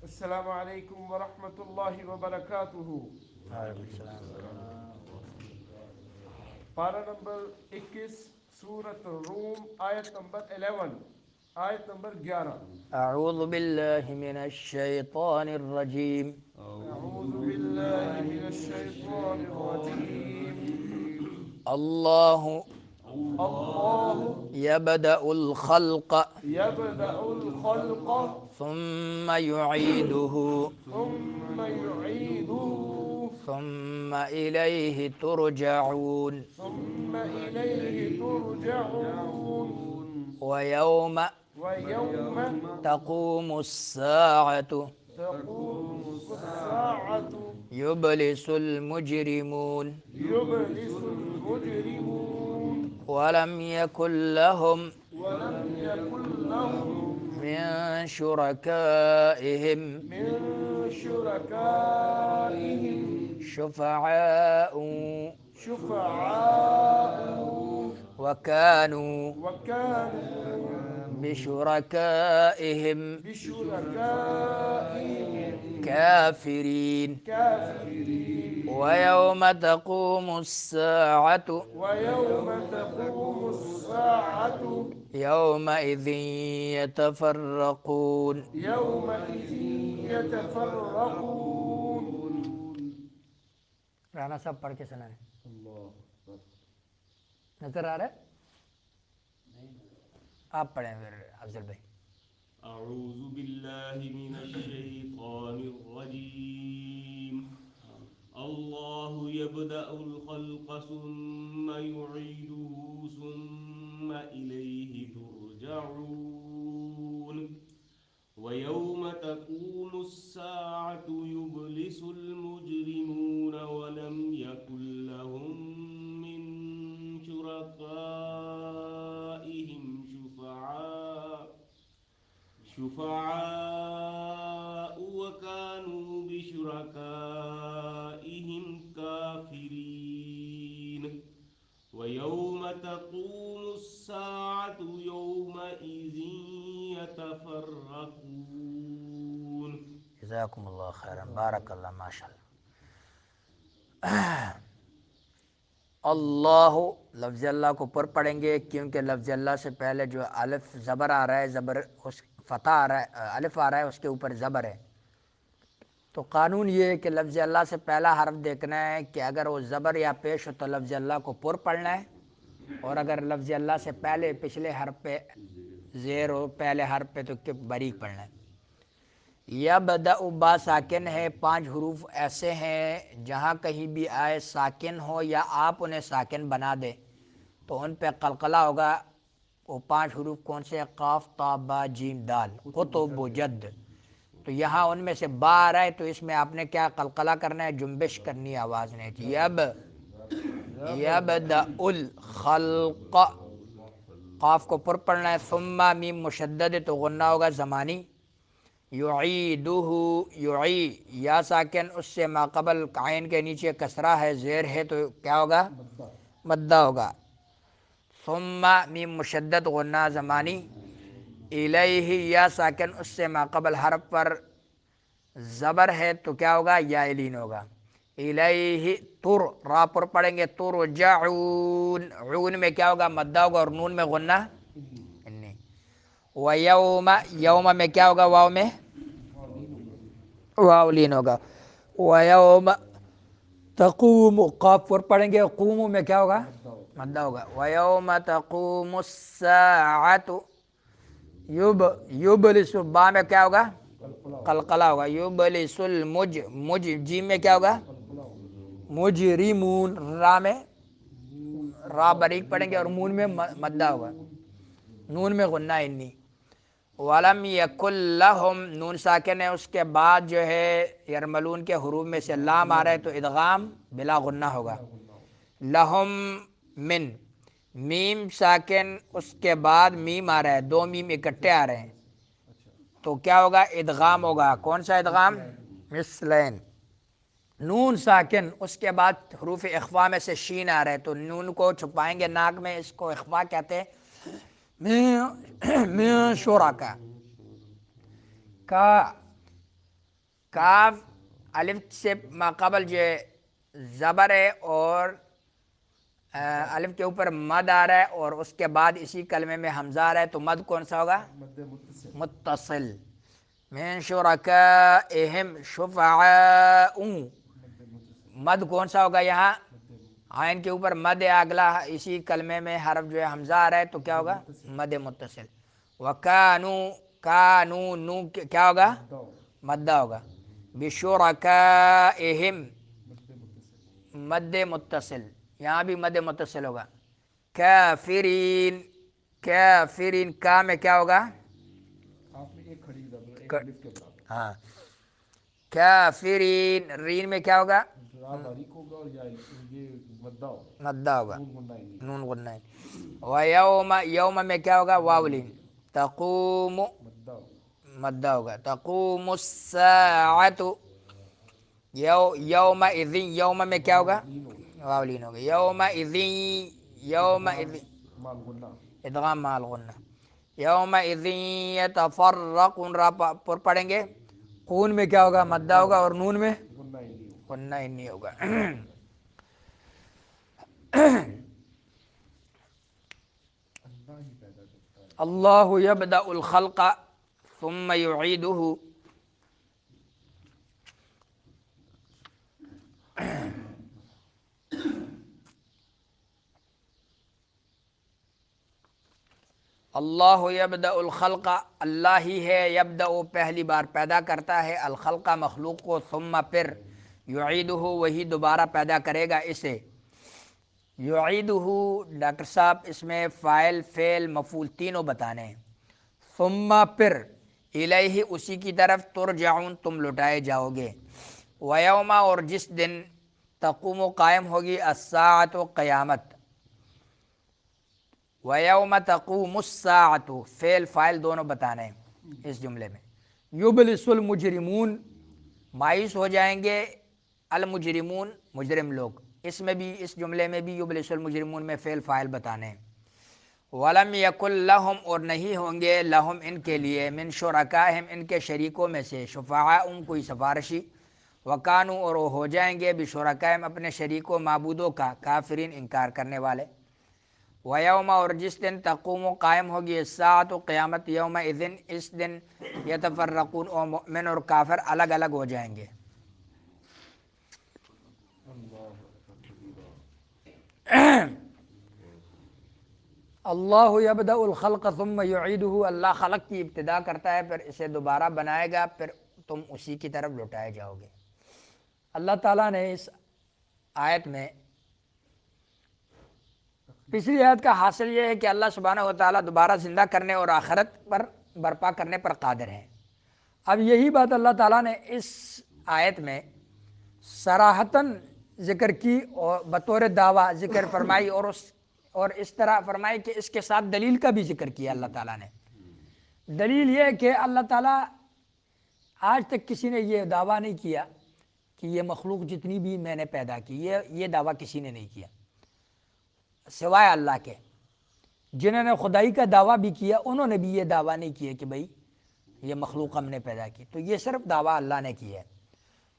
السلام علیکم ورحمۃ اللہ وبرکاتہ۔ وعلیکم السلام۔ پارہ نمبر 21، سورۃ الروم، آیت نمبر 11، آیت نمبر 11۔ اعوذ باللہ من الشیطان الرجیم۔ اعوذ باللہ من الشیطان الرجیم۔ اللہ اللہ یبدأ الخلق یبدأ الخلق ثم یعیدہ ثم يعيده ثم الیہ ترجعون۔ ثم إليه ترجعون۔ ویوم ويوم تقوم الساعة تقوم الساعة یبلس المجرمون يبلس المجرمون ولم یکن لهم ولم يكن لهم من شركائهم من شركائهم شفعاء شفعاء وكانوا وكانوا بشركائهم بشركائهم كافرين. كافرين. ويوم تقوم الساعة ويوم تقوم الساعة يومئذ يتفرقون. يومئذ يتفرقون۔ رانا صاحب پڑھ کے سنائیں۔ نظر آ رہا ہے؟ آپ پڑھیں پھر افضل بھائی۔ اعوذ باللہ من الشیطان الرجیم۔ اللہ یبدأ الخلق ثم یعیدہ ثم الیہ ترجعون۔ ویوم تقوم الساعة یبلس المجرمون ولم یکن لهم من شرکائهم شفعاء وكانوا بشركائهم كافرين. ويوم تقوم الساعة يومئذ يتفرقون۔ جزاکم اللہ خیرا، بارک اللہ، ماشاء اللہ۔ اللہ، لفظ اللہ کو پر پڑھیں گے کیونکہ لفظ اللہ سے پہلے جو الف زبر آ رہا ہے، زبر اس فتح آ رہا ہے، الف آ رہا ہے، اس کے اوپر زبر ہے۔ تو قانون یہ ہے کہ لفظ اللہ سے پہلا حرف دیکھنا ہے کہ اگر وہ زبر یا پیش ہو تو لفظ اللہ کو پر پڑھنا ہے، اور اگر لفظ اللہ سے پہلے پچھلے حرف پہ زیر ہو، پہلے حرف پہ، تو باریک پڑھنا ہے۔ یبدأ با ساکن ہے، 5 حروف ایسے ہیں جہاں کہیں بھی آئے ساکن ہو یا آپ انہیں ساکن بنا دیں تو ان پہ قلقلہ ہوگا۔ وہ 5 حروف کون سے ہیں؟ قاف، تا، با، جیم، دال، قطب و جد۔ تو یہاں ان میں سے با آ رہا ہے تو اس میں آپ نے کیا قلقلہ کرنا ہے، جنبش کرنی ہے آواز نے۔ یبدأ الخلق، قاف کو پر پڑھنا ہے۔ ثم میم مشدد ہے تو غنہ ہوگا زمانی۔ یعیدہ، یعی یا ساکن، اس سے ماقبل عین کے نیچے کسرہ ہے، زیر ہے تو کیا ہوگا؟ مدہ ہوگا۔ ثم میم مشدد غنہ زمانی۔ الیہ یا ساکن، اس سے ماقبل حرف پر زبر ہے تو کیا ہوگا؟ یا الین ہوگا۔ الیہ تر، را پر پڑھیں گے، ترجعون، عون میں کیا ہوگا؟ مدہ ہوگا، اور نون میں غنہ نہیں۔ ویوم، یوم میں کیا ہوگا؟ واو میں واو لین ہوگا۔ ویوم تقوم، قاف پر پڑھیں گے، قوم میں کیا ہوگا؟ مدہ ہوگا۔ ویوم تقوم الساعۃ یبلس، با میں کیا ہوگا؟ قلقلہ ہوگا۔ یبلس مج جیم میں کیا ہوگا؟ مجرمون، را میں را باریک پڑھیں گے اور مون میں مدہ ہوگا، نون میں غنہ انی۔ ولم یکن لہم، نون ساکن ہے، اس کے بعد جو ہے یرملون کے حروف میں سے لام آ رہا ہے تو ادغام بلا غنہ ہوگا۔ لہم من، میم ساکن، اس کے بعد میم آ رہا ہے، 2 میم اکٹھے آ رہے ہیں تو کیا ہوگا؟ ادغام ہوگا۔ کون سا ادغام؟ مثلین۔ نون ساکن، اس کے بعد حروف اخفا میں سے شین آ رہا ہے تو نون کو چھپائیں گے ناک میں، اس کو اخفا کہتے ہیں۔ من شرکا کا، کاف الف سے ماقبل جو زبر ہے اور الف کے اوپر مد آ رہا ہے اور اس کے بعد اسی کلمے میں حمزہ آ رہا ہے، تو مد کون سا ہوگا؟ مد متصل. متصل. من شرکائہم شفعاء، مد کون سا ہوگا یہاں؟ عین کے اوپر مد ہے، اگلا اسی کلمے میں حرف جو ہے حمزہ آ رہا ہے تو کیا ہوگا؟ مد متصل. وکانو، کانو نو کیا ہوگا؟ مدہ ہوگا. بشرکائہم مد متصل، یہاں بھی مد متصل ہوگا. کافرین، کافرین کا میں کیا ہوگا؟ آپ میں ایک کھڑی زبر ایک الف کے برابر. ہاں. کافرین رین میں کیا ہوگا؟ را باریک ہوگا اور یہ مدہ ہوگا. مدہ ہوگا. نون غنہ ہی نہیں. نون غنہ. ویوم، یوم میں کیا ہوگا؟ واولین. تقوم مدہ ہوگا. مدہ ہوگا. تقوم الساعۃ، یوم اذن، یوم میں کیا ہوگا؟ لین ہوگا. واولین ہوگا. یوم اذن، یوم اذن مال غنہ. ادغام مع الغنہ. یوم اذن یتفرقون، را پر پڑھیں گے. خون میں کیا ہوگا؟ مدہ ہوگا اور نون میں غنہ ہی نہیں ہوگا. غنہ ہی نہیں ہوگا. اللہ ہی پیدا کرتا ہے. اللہ یبدأ الخلق ثم یعیدہ. اللہ یبدأ الخلق، اللہ ہی ہے یبدأ پہلی بار پیدا کرتا ہے، الخلق مخلوق کو، ثم پھر یعیدہ وہی دوبارہ پیدا کرے گا اسے. یعیدہ ڈاکٹر صاحب اس میں فاعل فعل مفعول تینوں بتانے ہیں. ثم پھر، الیہ اسی کی طرف، ترجعون تم لوٹائے جاؤ گے. ویوم اور جس دن، تقوم و قائم ہوگی، الساعۃ قیامت. وَيَوْمَ تَقُومُ السَّاعَةُ فعل فاعل دونوں بتانے ہیں اس جملے میں. یبلس المجرمون مایوس ہو جائیں گے، المجرمون مجرم لوگ، اس میں بھی اس جملے میں بھی یبلس المجرمون میں فعل فاعل بتانے ہیں. وَلَمْ يَكُنْ لَهُمْ اور نہیں ہوں گے، لہم ان کے لیے، من شرکائہم ان کے شریکوں میں سے، شفعاء کوئی سفارشی. وکانو اور وہ ہو جائیں گے، بشرکائہم اپنے شریکوں معبودوں کا، کافرین انکار کرنے والے. ویوم اور جس دن، تقوم و قائم ہوگی، الساعۃ قیامت، یوم اذن اس دن، یتفرقون اور مؤمن اور کافر الگ الگ ہو جائیں گے. اللہ یبدأ الخلق ثم یعیدہ، اللہ خلق کی ابتدا کرتا ہے پھر اسے دوبارہ بنائے گا، پھر تم اسی کی طرف لوٹائے جاؤ گے. اللہ تعالیٰ نے اس آیت میں، پچھلی آیت کا حاصل یہ ہے کہ اللہ سبحانہ و تعالیٰ دوبارہ زندہ کرنے اور آخرت پر برپا کرنے پر قادر ہے. اب یہی بات اللہ تعالیٰ نے اس آیت میں صراحتاً ذکر کی اور بطور دعویٰ ذکر فرمائی، اور اس طرح فرمائی کہ اس کے ساتھ دلیل کا بھی ذکر کیا اللہ تعالیٰ نے. دلیل یہ ہے کہ اللہ تعالیٰ آج تک کسی نے یہ دعویٰ نہیں کیا کہ یہ مخلوق جتنی بھی میں نے پیدا کی، یہ دعویٰ کسی نے نہیں کیا سوائے اللہ کے. جنہوں نے خدائی کا دعویٰ بھی کیا انہوں نے بھی یہ دعویٰ نہیں کیا کہ بھئی یہ مخلوق ہم نے پیدا کی، تو یہ صرف دعویٰ اللہ نے کیا ہے.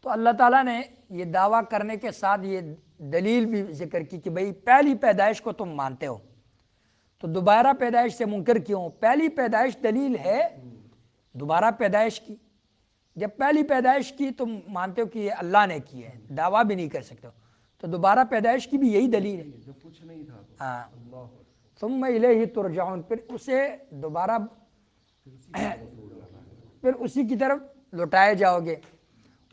تو اللہ تعالیٰ نے یہ دعویٰ کرنے کے ساتھ یہ دلیل بھی ذکر کی کہ بھئی پہلی پیدائش کو تم مانتے ہو تو دوبارہ پیدائش سے منکر کیوں؟ پہلی پیدائش دلیل ہے دوبارہ پیدائش کی. جب پہلی پیدائش کی تم مانتے ہو کہ یہ اللہ نے کی ہے، دعویٰ بھی نہیں کر سکتے ہو، تو دوبارہ پیدائش کی بھی یہی دلیل ہے. جب کچھ نہیں تھا تو ہاں. اللہ ثم الیہ ترجعون، پھر اسے دوبارہ پھر اسی کی طرف لوٹائے جاؤ گے.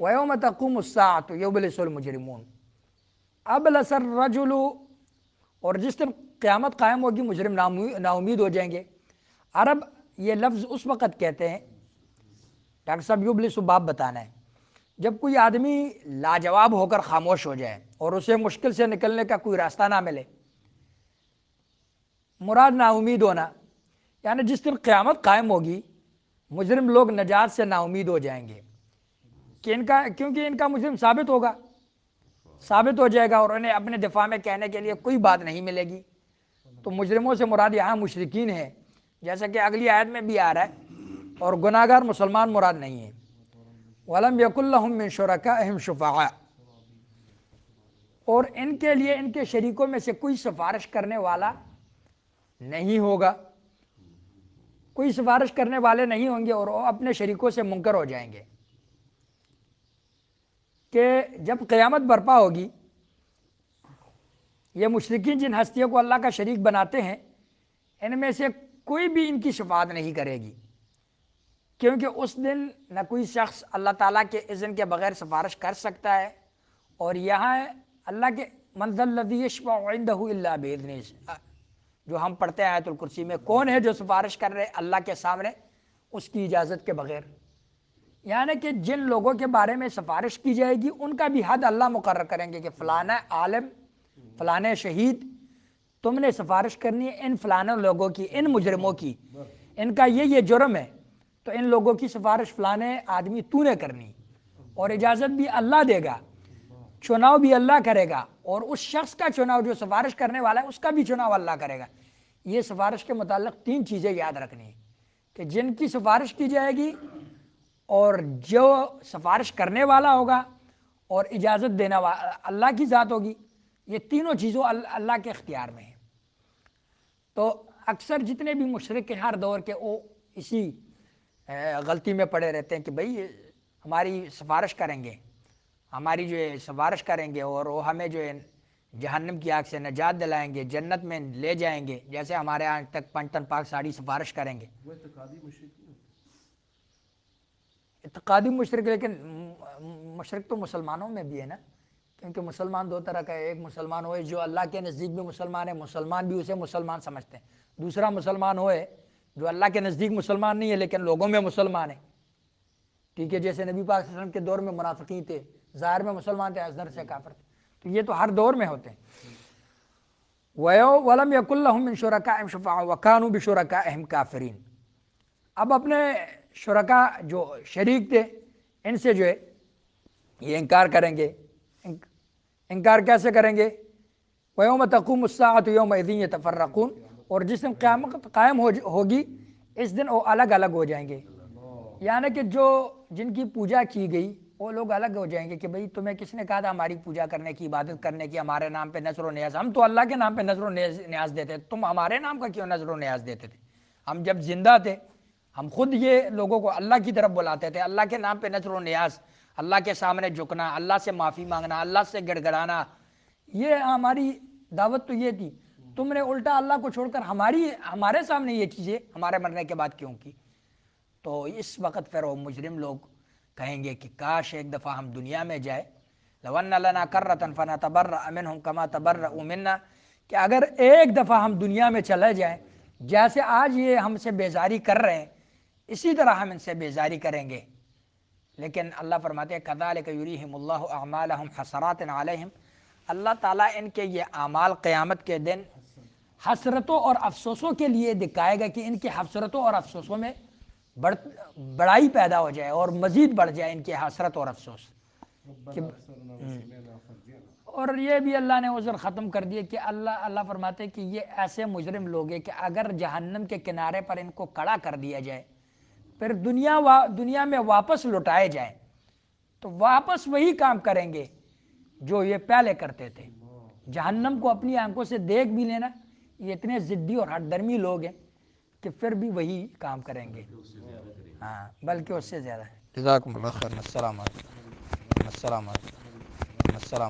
وَيَوْمَ تَقُومُ السَّاعَةُ يُبْلِسُ الْمُجْرِمُونَ. أَبْلَسَ الرَّجُلُ اور جس دن قیامت قائم ہوگی مجرم نا امید ہو جائیں گے. عرب یہ لفظ اس وقت کہتے ہیں، ڈاکٹر صاحب یبلس باب بتانا ہے، جب کوئی آدمی لاجواب ہو کر خاموش ہو جائے اور اسے مشکل سے نکلنے کا کوئی راستہ نہ ملے. مراد نا امید ہونا، یعنی جس دن قیامت قائم ہوگی مجرم لوگ نجات سے نا امید ہو جائیں گے کہ کیونکہ ان کا مجرم ثابت ہو جائے گا اور انہیں اپنے دفاع میں کہنے کے لیے کوئی بات نہیں ملے گی. تو مجرموں سے مراد یہاں مشرکین ہیں، جیسا کہ اگلی آیت میں بھی آ رہا ہے، اور گناہگار مسلمان مراد نہیں ہیں. ولم یکن لہم من شرکائہم شفعاء، اور ان کے لیے ان کے شریکوں میں سے کوئی سفارش کرنے والا نہیں ہوگا، کوئی سفارش کرنے والے نہیں ہوں گے، اور وہ اپنے شریکوں سے منکر ہو جائیں گے کہ جب قیامت برپا ہوگی یہ مشرکین جن ہستیوں کو اللہ کا شریک بناتے ہیں ان میں سے کوئی بھی ان کی شفاعت نہیں کرے گی، کیونکہ اس دن نہ کوئی شخص اللہ تعالیٰ کے اذن کے بغیر سفارش کر سکتا ہے، اور یہاں اللہ کے من ذا الذی یشفع عندہ الا باذنہ، جو ہم پڑھتے ہیں آیت الکرسی میں، کون ہے جو سفارش کر رہے اللہ کے سامنے اس کی اجازت کے بغیر، یعنی کہ جن لوگوں کے بارے میں سفارش کی جائے گی ان کا بھی حد اللہ مقرر کریں گے کہ فلانا عالم، فلانے شہید، تم نے سفارش کرنی ہے ان فلانے لوگوں کی، ان مجرموں کی، ان کا یہ جرم ہے، تو ان لوگوں کی سفارش فلانے آدمی تو نے کرنی، اور اجازت بھی اللہ دے گا، چناؤ بھی اللہ کرے گا، اور اس شخص کا چناؤ جو سفارش کرنے والا ہے اس کا بھی چناؤ اللہ کرے گا۔ یہ سفارش کے متعلق 3 چیزیں یاد رکھنی ہیں کہ جن کی سفارش کی جائے گی، اور جو سفارش کرنے والا ہوگا، اور اجازت دینا والا اللہ کی ذات ہوگی، یہ تینوں چیزوں اللہ کے اختیار میں ہیں۔ تو اکثر جتنے بھی مشرک ہیں ہر دور کے، وہ اسی غلطی میں پڑے رہتے ہیں کہ بھئی ہماری سفارش کریں گے، ہماری جو ہے سفارش کریں گے، اور وہ ہمیں جو ہے جہنم کی آگ سے نجات دلائیں گے، جنت میں لے جائیں گے، جیسے ہمارے آج تک پنجتن پاک ساڑی سفارش کریں گے۔ وہ اعتقادی مشرک نہیں ہوتے؟ اعتقادی مشرک، لیکن مشرک تو مسلمانوں میں بھی ہے نا، کیونکہ مسلمان 2 طرح کا ہے، ایک مسلمان ہوئے جو اللہ کے نزدیک بھی مسلمان ہے، مسلمان بھی اسے مسلمان سمجھتے ہیں، دوسرا مسلمان ہوئے جو اللہ کے نزدیک مسلمان نہیں ہے لیکن لوگوں میں مسلمان ہے، ٹھیک ہے، جیسے نبی پاک صلی اللہ علیہ وسلم کے دور میں منافقین تھے، ظاہر میں مسلمان تھے، اندر سے کافر تھے، تو یہ تو ہر دور میں ہوتے ہیں۔ وَلَمْ يَكُنْ لَهُم مِّن شُرَكَائِهِمْ شُفَعَاءُ وَكَانُوا بِشُرَكَائِهِمْ كَافِرِينَ۔ اب اپنے شرکا جو شریک تھے ان سے جو ہے یہ انکار کریں گے، انکار کیسے کریں گے؟ وَيَوْمَ تَقُومُ السَّاعَةُ يَوْمَئِذٍ يَتَفَرَّقُونَ، اور جس دن قیامت قائم ہوگی اس دن وہ الگ الگ ہو جائیں گے، یعنی کہ جن کی پوجا کی گئی وہ لوگ الگ ہو جائیں گے کہ بھئی تمہیں کس نے کہا تھا ہماری پوجا کرنے کی، عبادت کرنے کی، ہمارے نام پہ نذر و نیاز، ہم تو اللہ کے نام پہ نذر و نیاز دیتے تھے، تم ہمارے نام کا کیوں نذر و نیاز دیتے تھے؟ ہم جب زندہ تھے ہم خود یہ لوگوں کو اللہ کی طرف بلاتے تھے، اللہ کے نام پہ نذر و نیاز، اللہ کے سامنے جھکنا، اللہ سے معافی مانگنا، اللہ سے گڑ گڑانا، یہ ہماری دعوت تو یہ تھی، تم نے الٹا اللہ کو چھوڑ کر ہمارے سامنے یہ چیزیں ہمارے مرنے کے بعد کیوں کی؟ تو اس وقت پھر وہ مجرم لوگ کہیں گے کہ کاش ایک دفعہ ہم دنیا میں جائے، لَوْ أَنَّ لَنَا كَرَّةً فَنَتَبَرَّأَ مِنْهُمْ كَمَا تَبَرَّؤُوا مِنَّا، کہ اگر ایک دفعہ ہم دنیا میں چلے جائیں، جیسے آج یہ ہم سے بیزاری کر رہے ہیں اسی طرح ہم ان سے بیزاری کریں گے، لیکن اللہ فرماتے ہیں كَذَلِكَ يُرِيهِمُ اللَّهُ أَعْمَالَهُمْ حَسَرَاتٍ عَلَيْهِمْ، اللہ تعالیٰ ان کے یہ اعمال قیامت کے دن حسرتوں اور افسوسوں کے لیے دکھائے گا کہ ان کی حسرتوں اور افسوسوں میں بڑائی پیدا ہو جائے اور مزید بڑھ جائے ان کی حسرت اور افسوس۔ اور یہ بھی اللہ نے عذر ختم کر دیے کہ اللہ فرماتے کہ یہ ایسے مجرم لوگ ہیں کہ اگر جہنم کے کنارے پر ان کو کھڑا کر دیا جائے پھر دنیا میں واپس لوٹائے جائیں تو واپس وہی کام کریں گے جو یہ پہلے کرتے تھے، جہنم کو اپنی آنکھوں سے دیکھ بھی لینا، یہ اتنے ضدی اور ہٹ درمی لوگ ہیں کہ پھر بھی وہی کام کریں گے، ہاں بلکہ اس سے زیادہ۔ جزاکم اللہ خیر، السلام علیکم۔